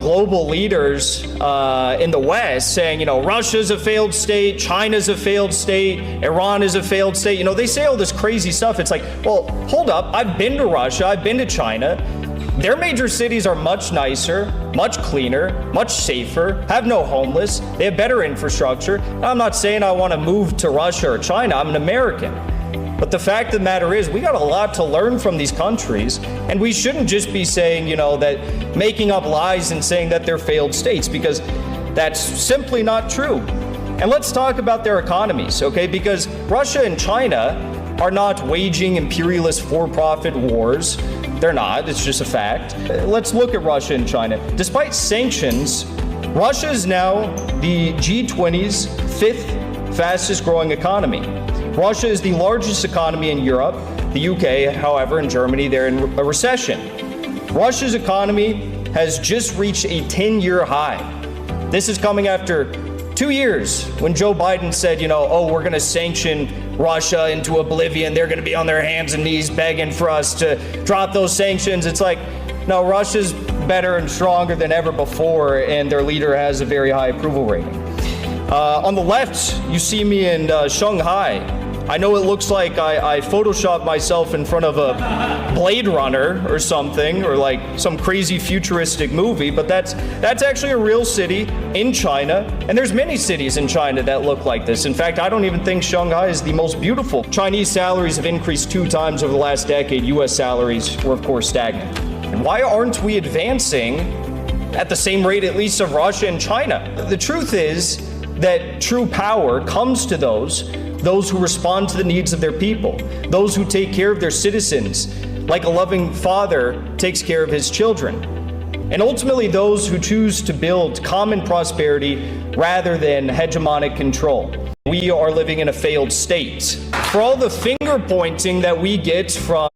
global leaders in the West saying, Russia's a failed state, China's a failed state, Iran is a failed state. They say all this crazy stuff. It's like, well, hold up. I've been to Russia. I've been to China. Their major cities are much nicer, much cleaner, much safer, have no homeless. They have better infrastructure. I'm not saying I want to move to Russia or China. I'm an American. But the fact of the matter is, we got a lot to learn from these countries, and we shouldn't just be saying, that making up lies and saying that they're failed states, because that's simply not true. And let's talk about their economies, okay? Because Russia and China are not waging imperialist for-profit wars. They're not. It's just a fact. Let's look at Russia and China. Despite sanctions, Russia is now the G20's fifth fastest growing economy. Russia is the largest economy in Europe. The UK, however, and Germany, they're in a recession. Russia's economy has just reached a 10-year high. This is coming after 2 years when Joe Biden said, we're going to sanction Russia into oblivion. They're going to be on their hands and knees begging for us to drop those sanctions. It's like, no, Russia's better and stronger than ever before, and their leader has a very high approval rating. On the left, you see me in Shanghai. I know it looks like I photoshopped myself in front of a Blade Runner or something, or like some crazy futuristic movie, but that's actually a real city in China, and there's many cities in China that look like this. In fact, I don't even think Shanghai is the most beautiful. Chinese salaries have increased 2 times over the last decade. U.S. salaries were, of course, stagnant. And why aren't we advancing at the same rate, at least, of Russia and China? The truth is that true power comes to those who respond to the needs of their people, those who take care of their citizens, like a loving father takes care of his children, and ultimately those who choose to build common prosperity rather than hegemonic control. We are living in a failed state. For all the finger pointing that we get from